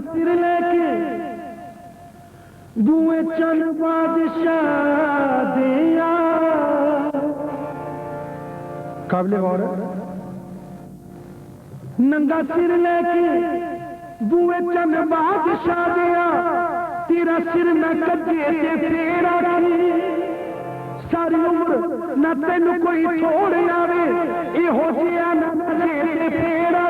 सिर लेके दुए चल बादशाह दिया काबिल गौर नंगा सिर लेके दुए चल बादशाह दिया तेरा सिर न कजे ते फेरा सारी उम्र न तेन कोई छोड़ आवे इहो जिया न कजे ते फेरा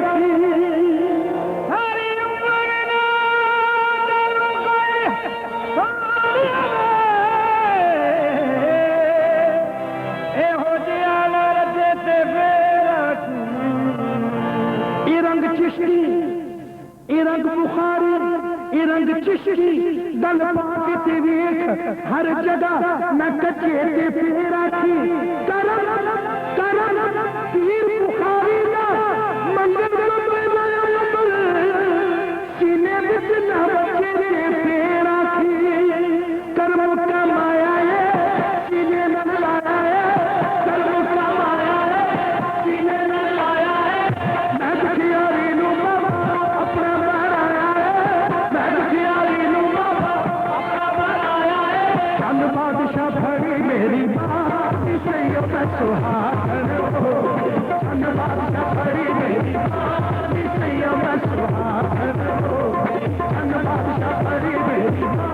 रंग बुखारी रंग चिश्ती दल पाके ते वेख हर जगह मैं कच्चे ते फेरा थी करम करम पीर बुखारी दा मंदिर सीने विच न बचे ते फेरा थी करम कमाया है सीने न लाया है करम कमाया है सीने न लाया है मैं दुखियारी नु अपना मेरी बात इसलिए मैं सुहागन हो चंद बादशाह भरी मेरी बात इसलिए मैं सुहागन हो चंद बादशाह भरी मेरी चंद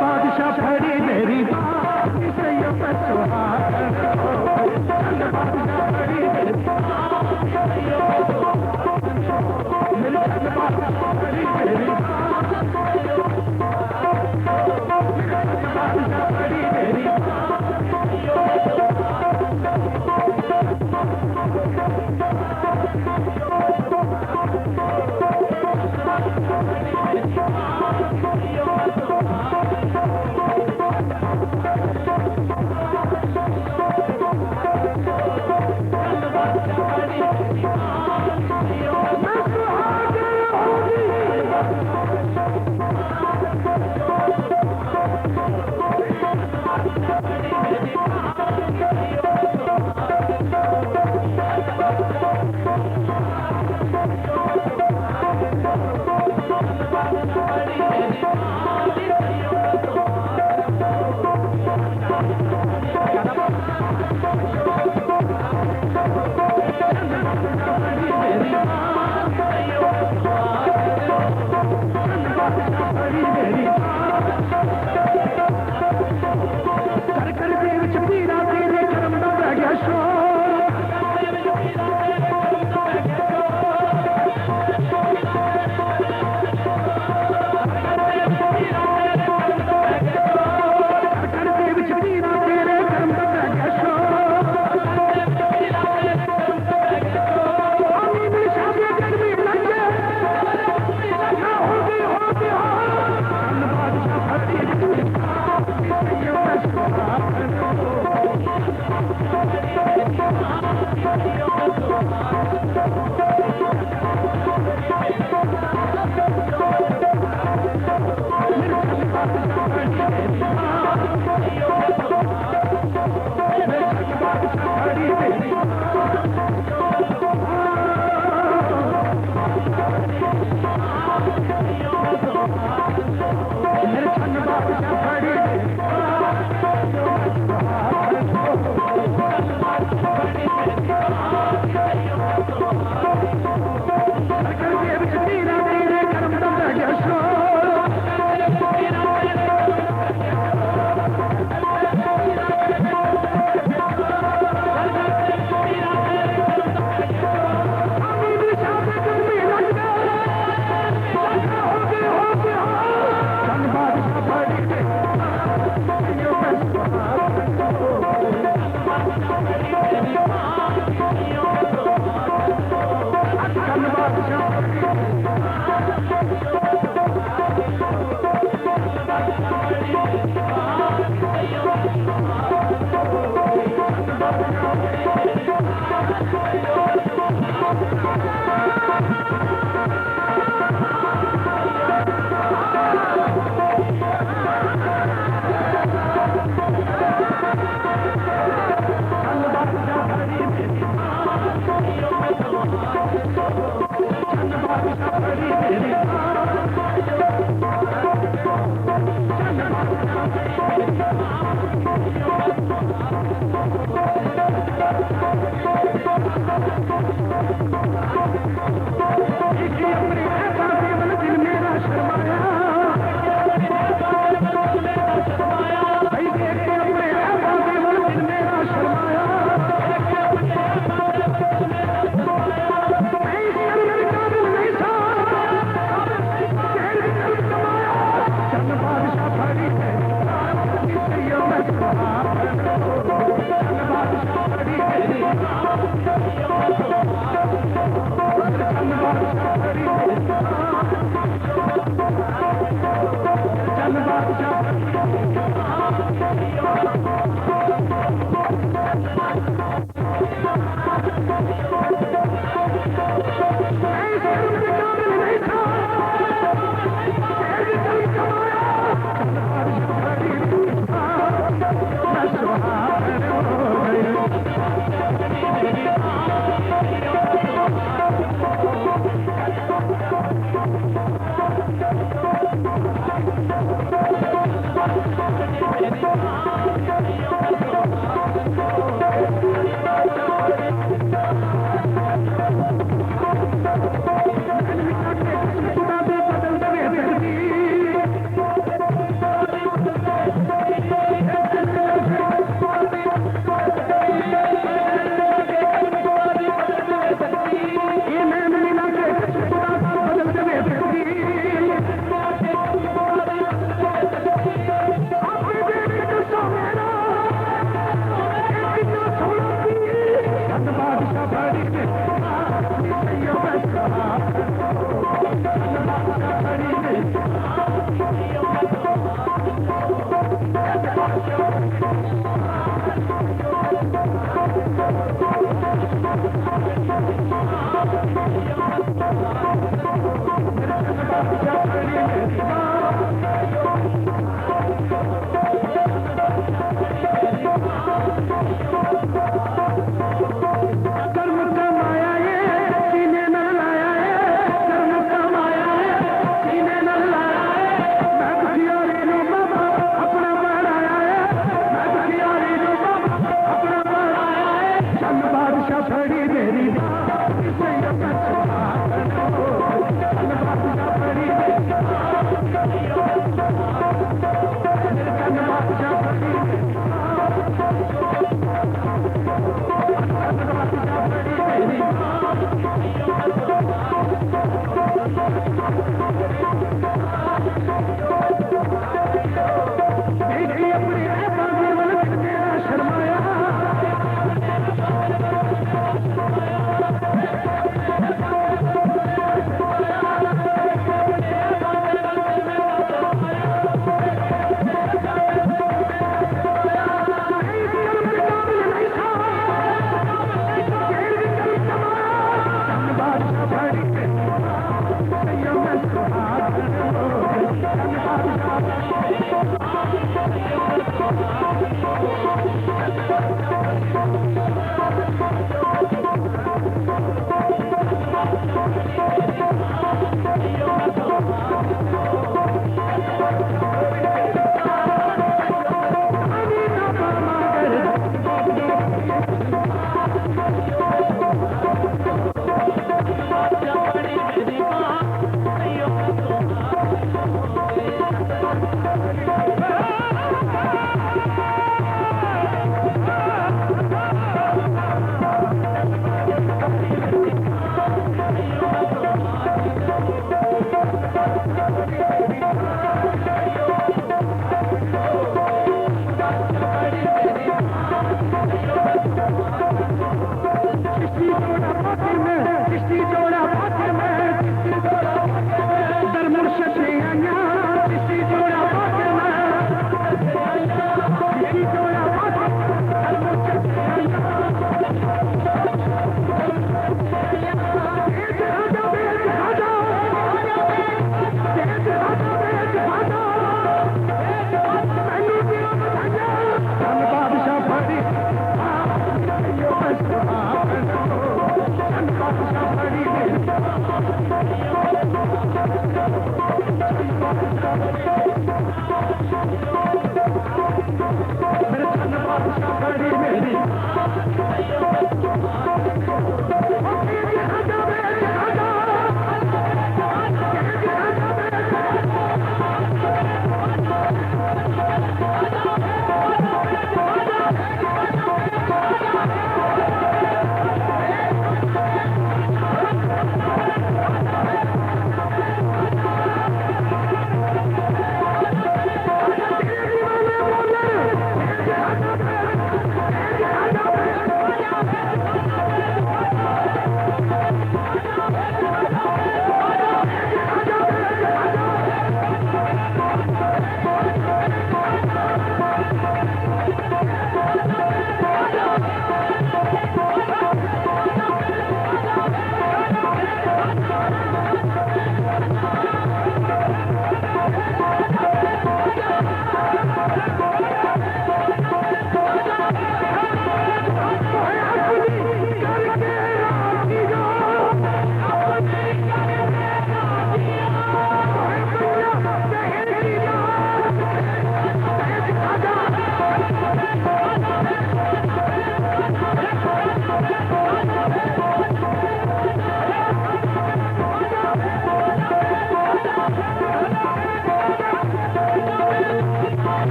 बादशाह भरी मेरी चंद बादशाह भरी मेरी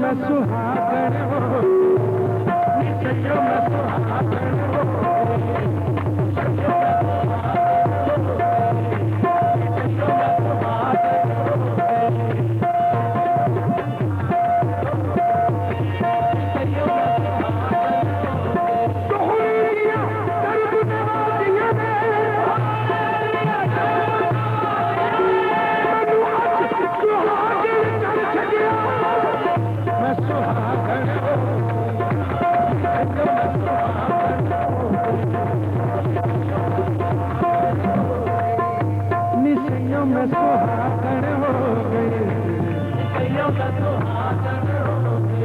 मैं सुहागन हो, निश्चय मैं सुहागन हो, मैं सुहागन हो गई,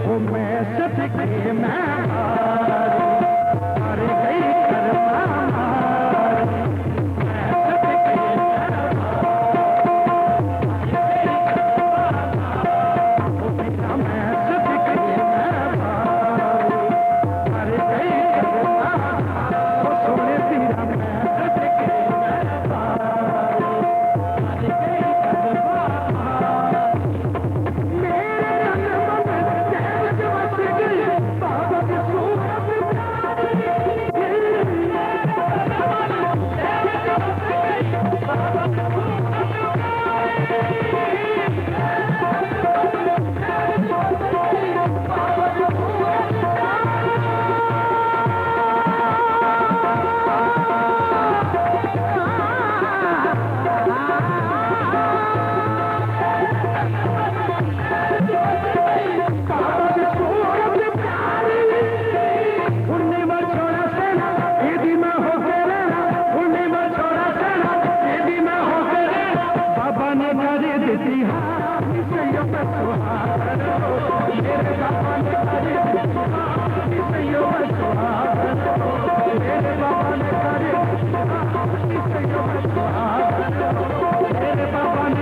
वो मैं सदके मैं हार गई करना मारी, मैं सदके मैं सदके मैं हार गई करना, वो सोने पीरा मैं सदके मेरे बाबा ने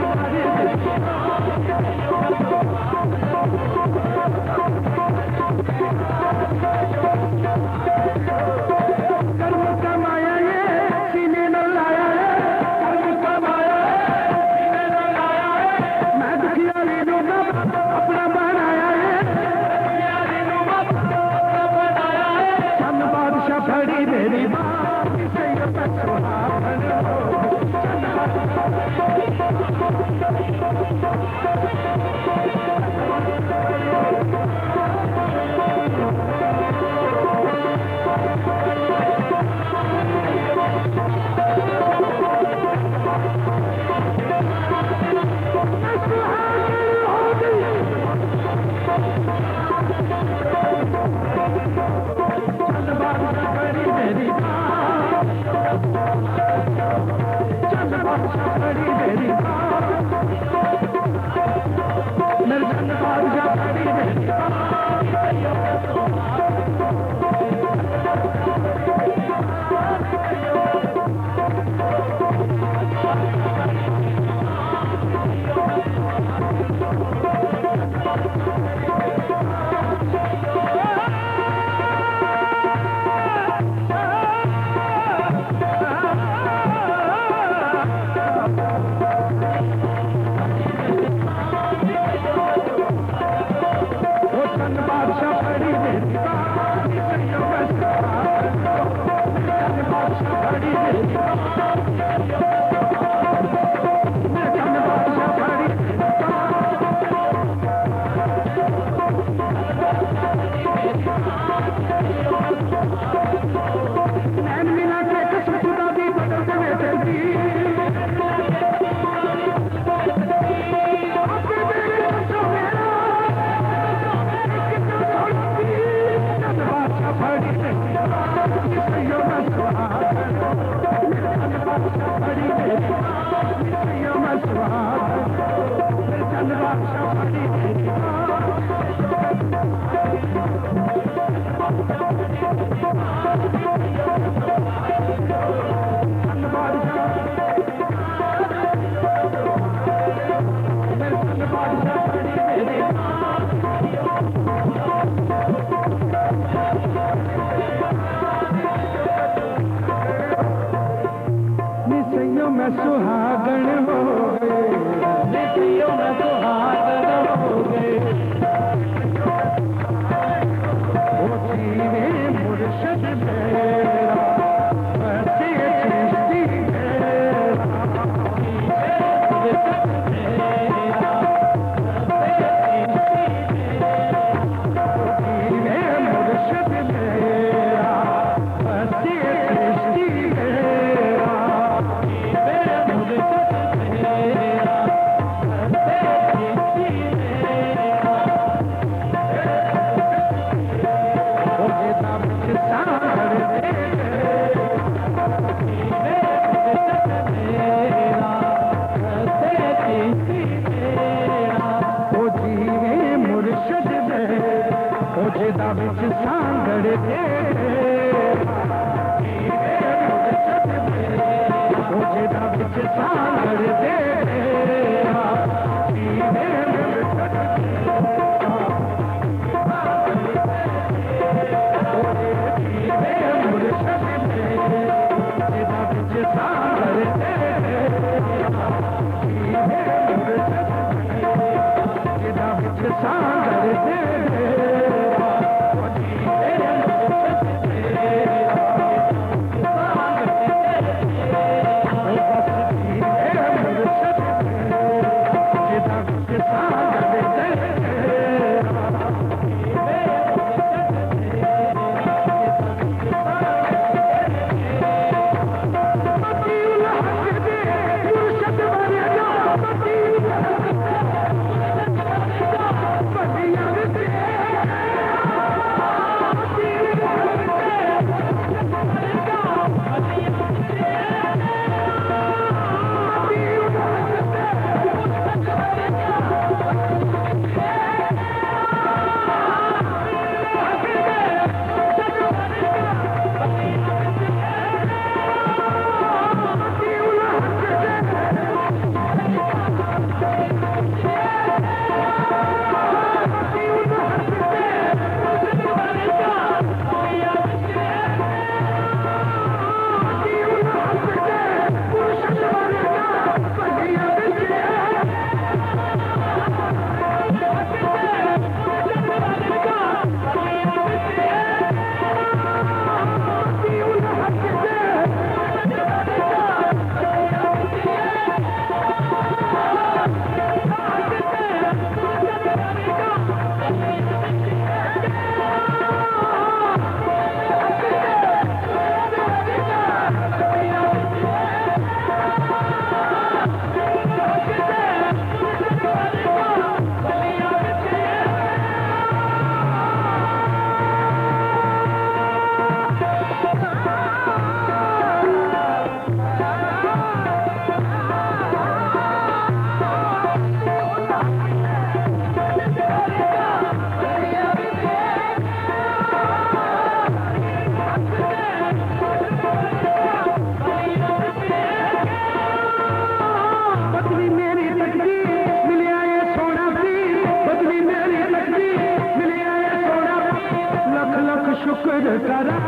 शुक्र करा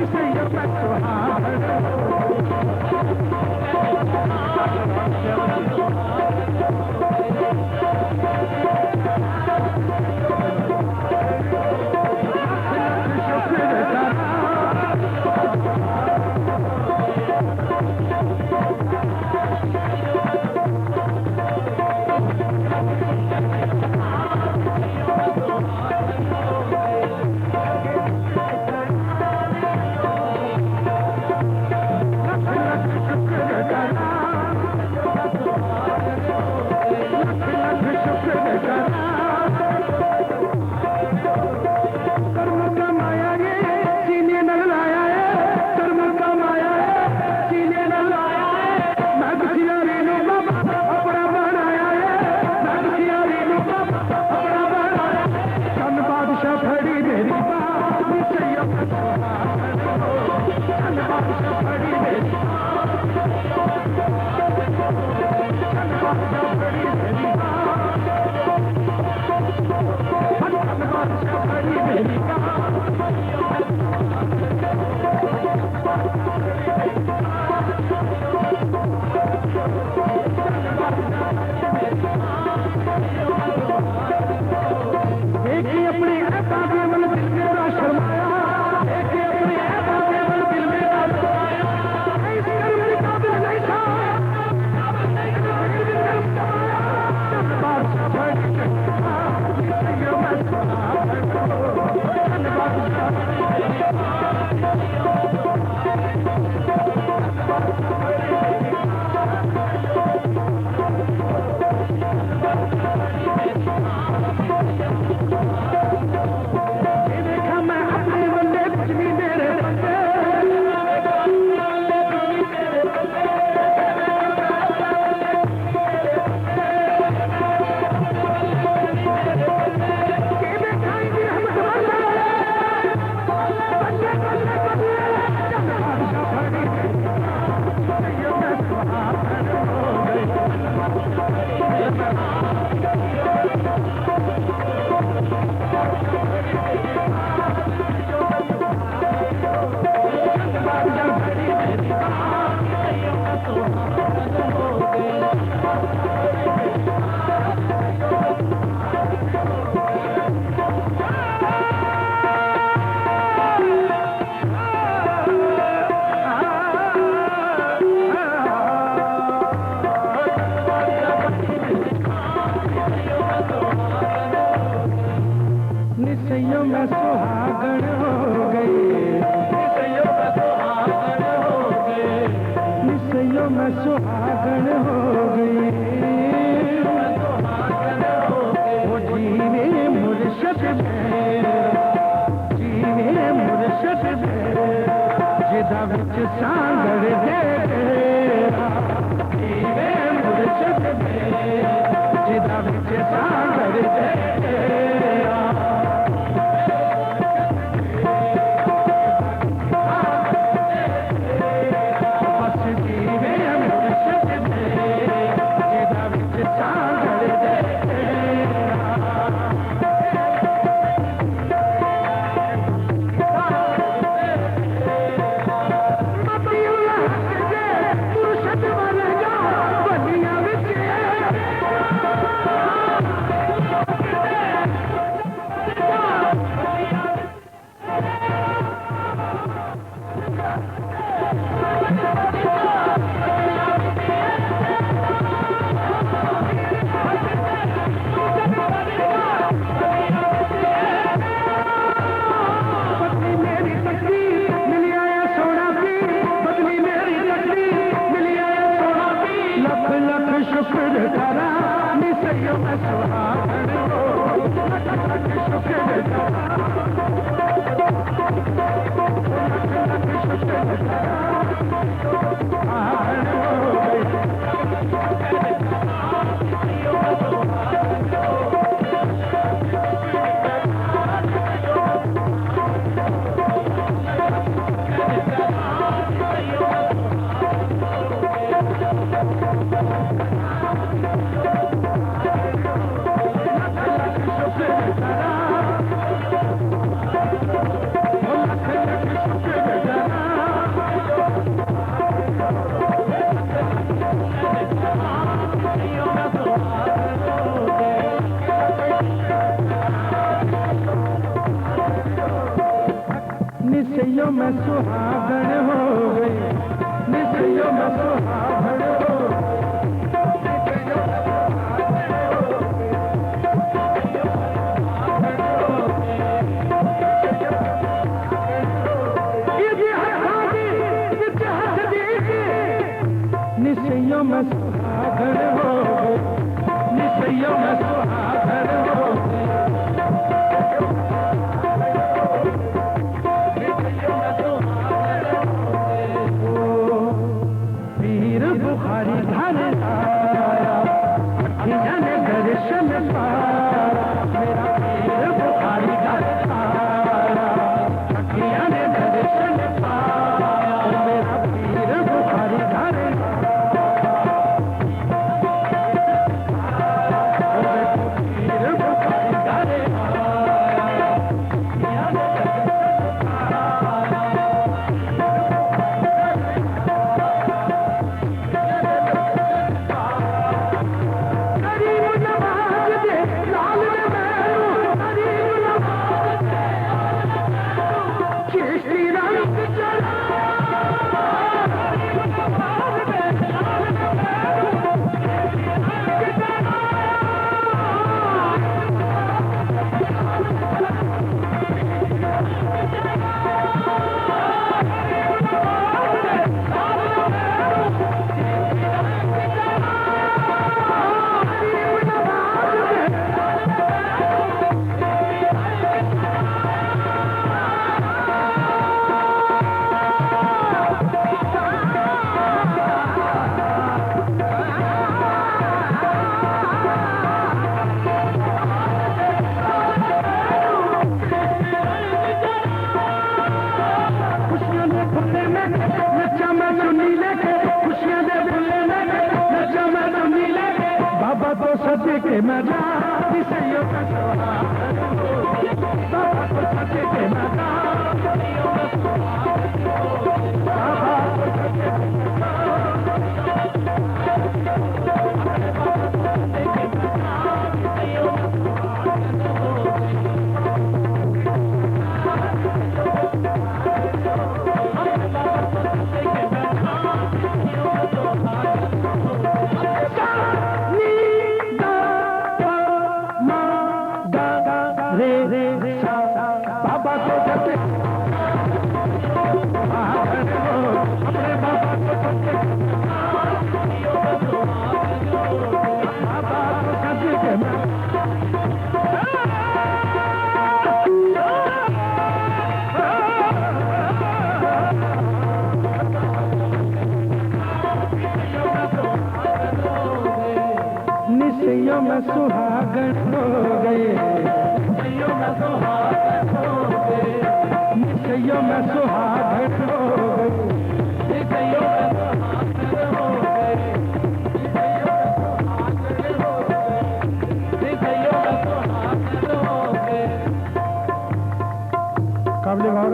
इसे मैं सुहागण सुहागन हो लख लख शुक्र सुहागन हो गई। निसैयों में सुहागन हो गई, निसैयों में सुहागन हो निसैयों में सुहागन हो गई, निसैयों में सुहागन हो पीर बुखारी धन आया अखियां ने दर्शन पाया, मेरा पीर बुखारी धन आया अखियां ने दर्शन पाया, मेरा पीर बुखारी धन सजे के मजा निसैयों का सुहागन हो, बाबा को सजे के मजा निसैयों का सुहागन हो, बाबा को सजे के मजा निसैयों का सुहागन हो। बाबा को सजे सुहागन हो, अपने बाबा को सजे बाबा को सजे के निसैयों में सुहागन हो गए, निसैयों में सुहागन हो गए, निसैयों में सुहागन हो गए, निसैयों में सुहागन हो गए, निसैयों में सुहागन हो गए। काबिल भाव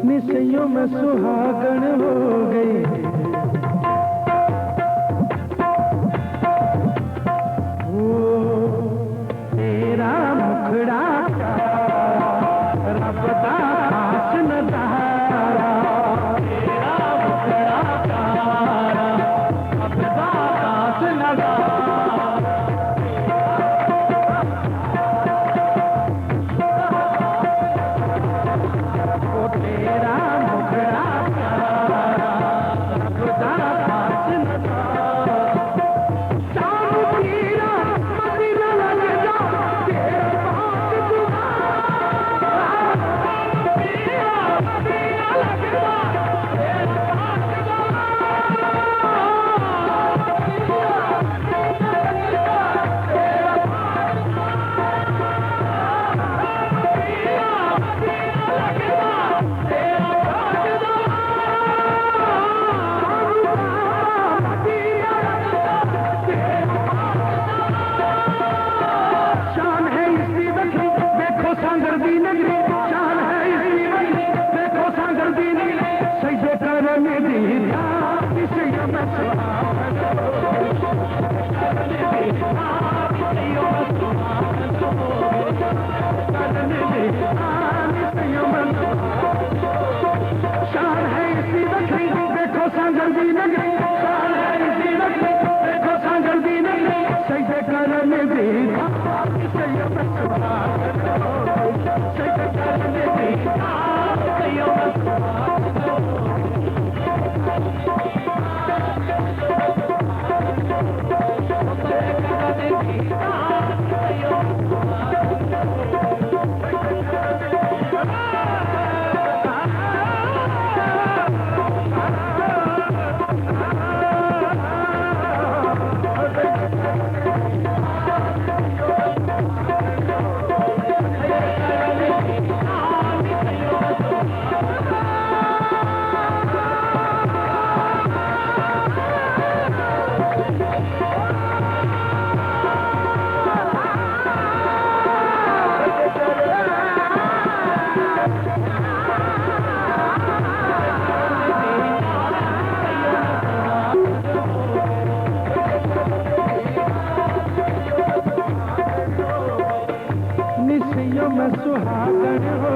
निसैयों में सुहागन हो गई, तेरा मुखड़ा रब दा खास नजारा, तेरा मुखड़ा रब दा खास नजारा, सजदे करने दीदा सैयद में सुहागन हो सजदे करने दीदा सैयद में सुहागन हो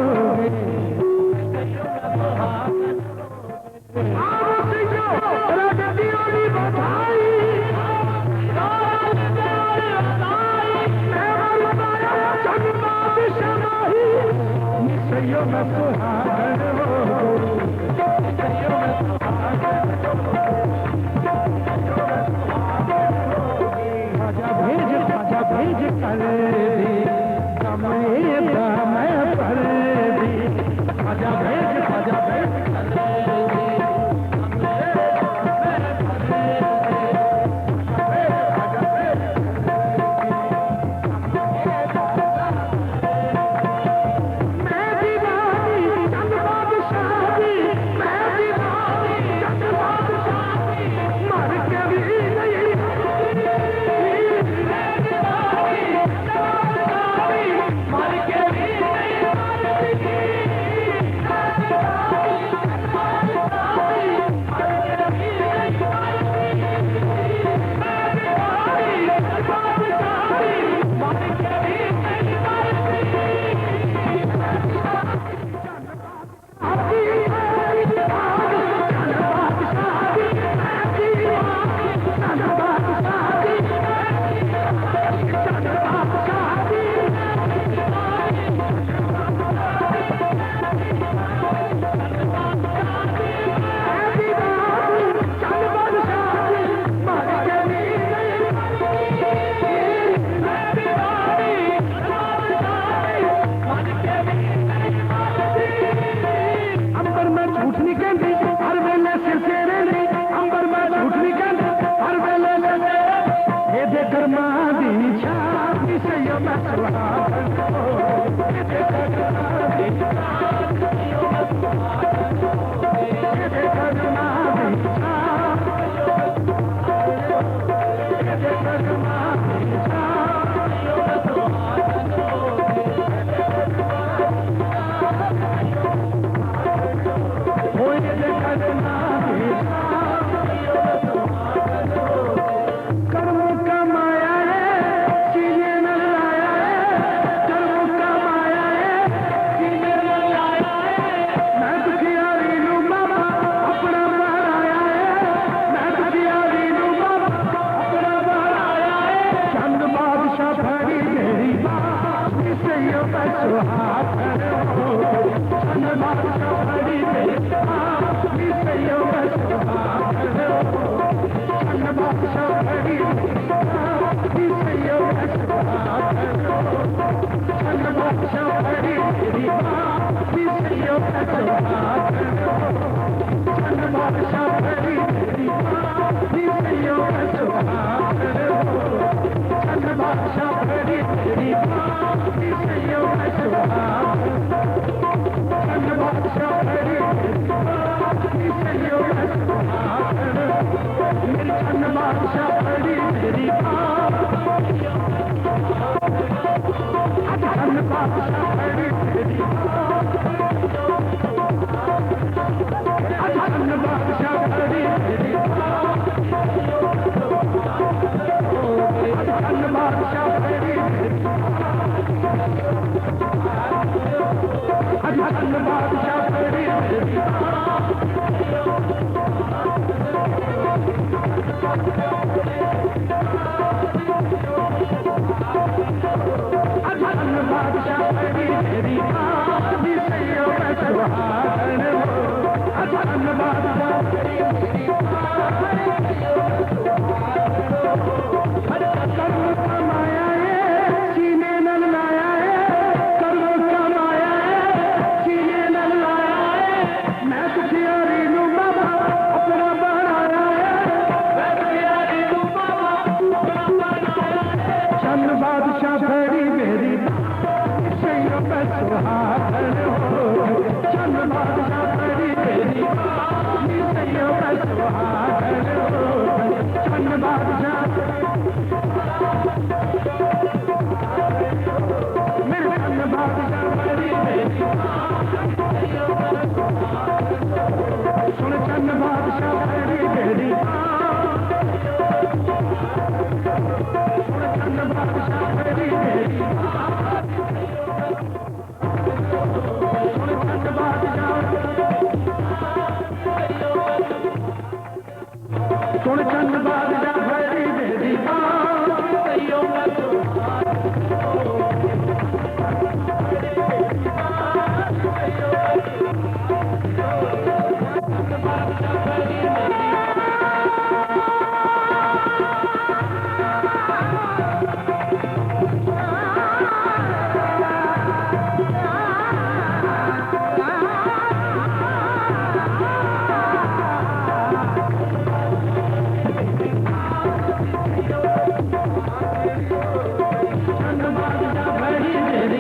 मेरी आदि सैयो मैं सुहागन हो अचान बादशाह मेरी आदि सैयो मैं सुहागन हो कर्म कमाया है सीने न लाया है कर्म कमाया है सीने न लाया है मैं दुखियारी नू बाबा अपना बनाया है मैं दुखियारी नू बाबा अपना बनाया है चंद बादशाह बड़ी मेरी सैयो मैं सुहागन हो चंद बादशाह बड़ी मेरी सैयो मैं सुहागन हो चंद बादशाह मेरे चंद बादशाह बड़ी मेरी सुन चंद बादशाह बड़ी मेरी सुन चंद बादशाह बड़ी मेरी सुन चंद बादशाह बड़ी मेरी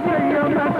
सैयो मैं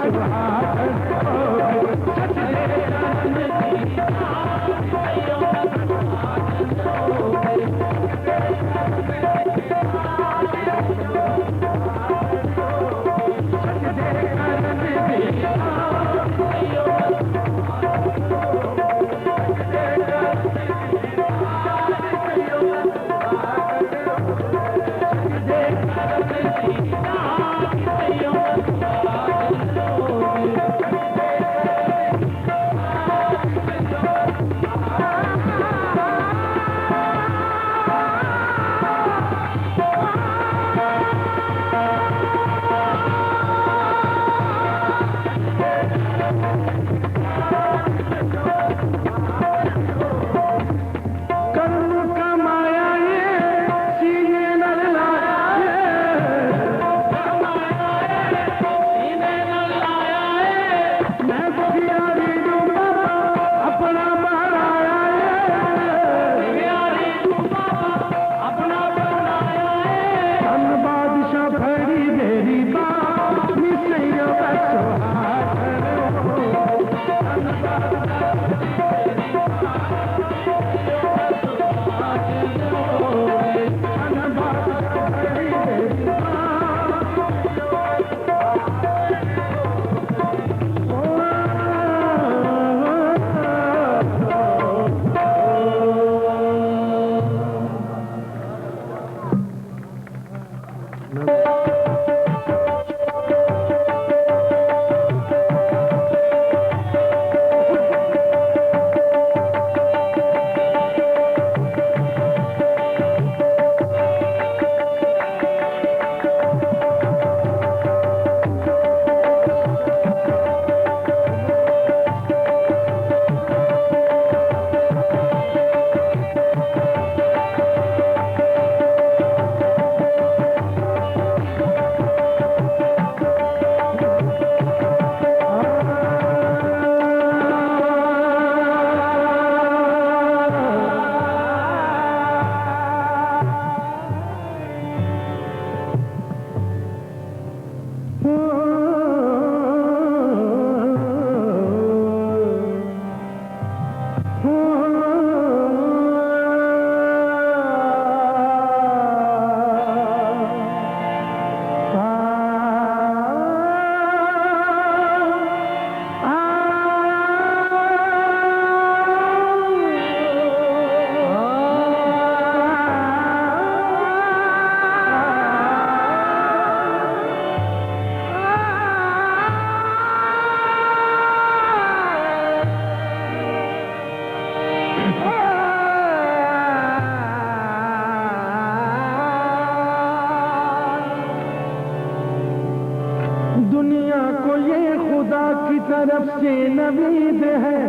तरफ से नवीद है,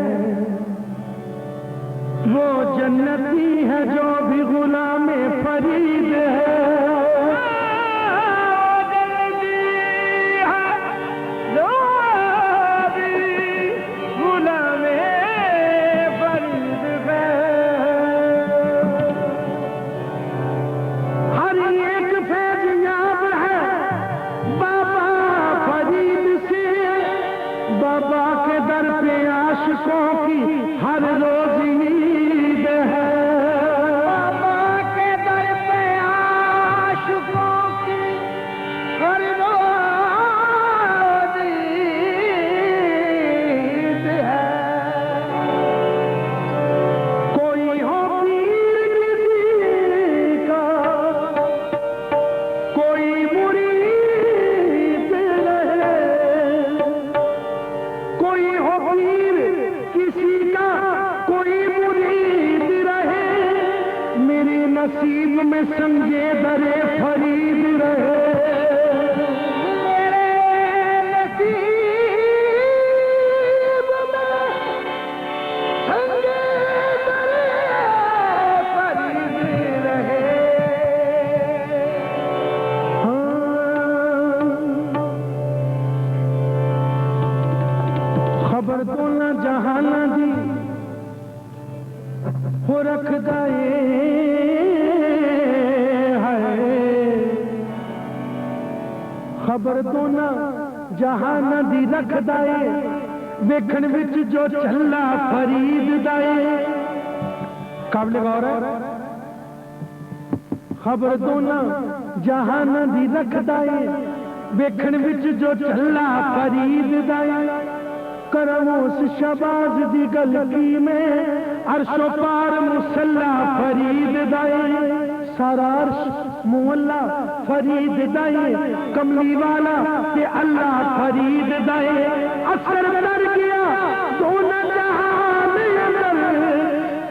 वो जन्नती है जो भी गुलाम फरीद है। बाबा के दर पे आशिकों की हर रोज ईद है। बाबा के दर पे आशिकों की हर रोज ईद है। कोई हो पीर किसी का, कोई मुरीद रहे, कोई हो पीर किसी का, कोई मुरीद रहे, मेरे नसीब में संगे दरे फरीद रहे। मेरे नसीब में संगे दरे फरीद रहे। खबर तो न जहाना दी हो रख दाए है, खबर तो न जहाना दी रख दाए, वेखण विच जो चला फरीद दाए। काबिल गौर है। खबर तो न जहाना दी रख दाए, वेखण विच जो चला फरीद दाए। करमोस शबाज दी गलकी में अरशो पार मुसल्ला फरीद दाए। सारा अर्श मुअल्ला फरीद दाए, कमली वाला के अल्लाह फरीद दाए। असर कर गया दोनों जहान अंदर,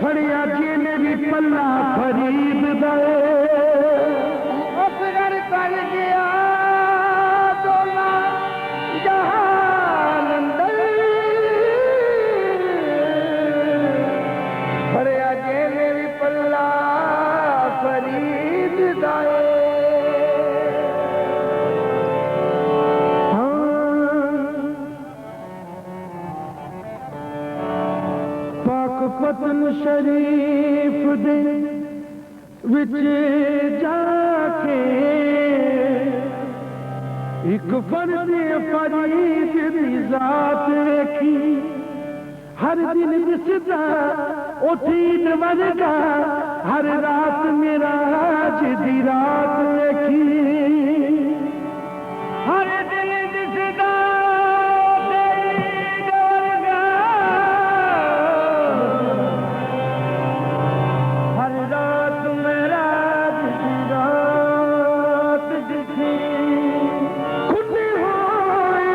फड़िया जेने भी पल्ला फरीद दाए। असर कर गया दोनों जहान अंदर, फड़िया जेने भी पल्ला फरीद दाए। पाक पतन शरीफ दे विच जाके एक फर्दे फरीद दी जात वेखी। हर दिन दिसदा उठीद वर्गा, हर रात मेरा दी रात वेखी। हर दिल दिसदा उठीद वर्गा, हर रात मेरा दी रात दिखी। खुले होए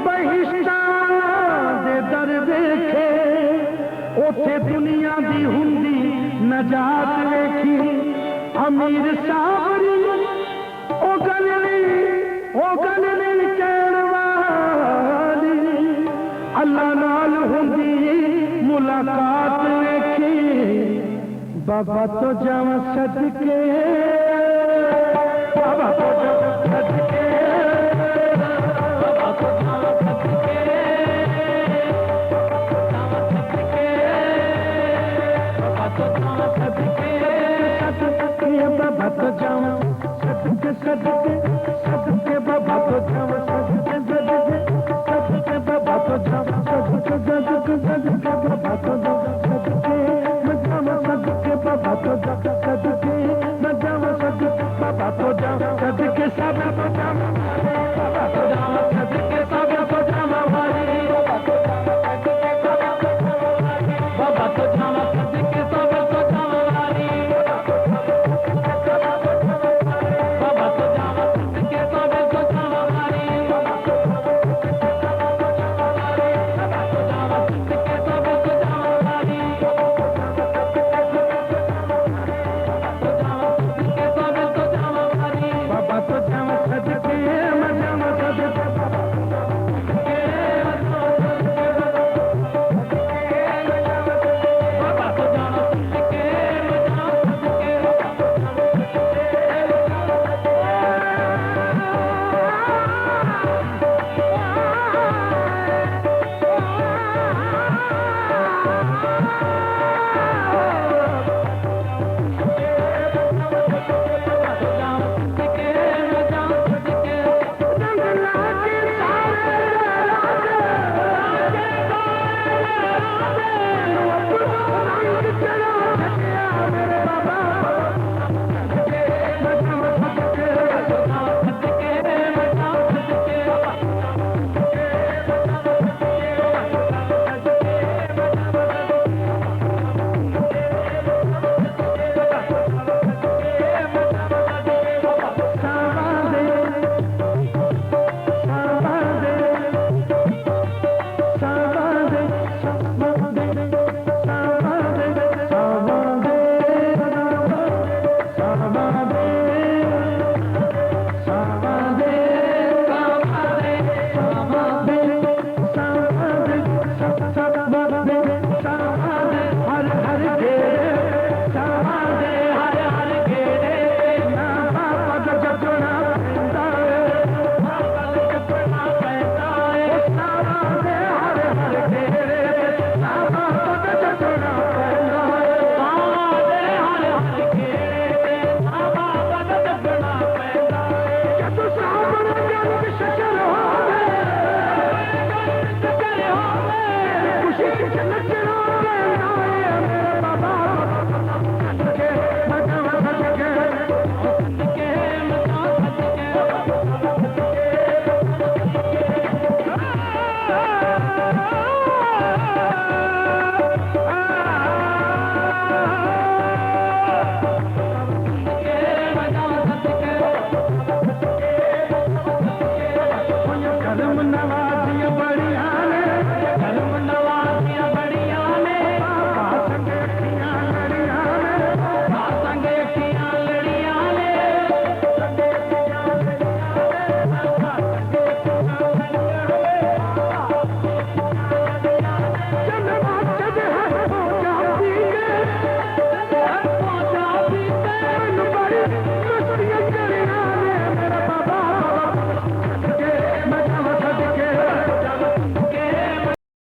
बहिश्तां दे दर वेखे, उथे दुनिया दी हुंदी नजात वेखी। अमीर साबरी ओ गल नहीं कहण वाली, अल्लाह नाल हुंदी मुलाकात वेखी। बाबा तो जावां सदके, बाबा तो जावां सदके, बाबा तो जावां सदके, बाबा तो जावां सदके, सदके बाबा तो जावां सदके, सदके सदके बाबा तो जावां सदके, सदके सदके बाबा तो जावां सदके, सदके सदके बाबा तो जावां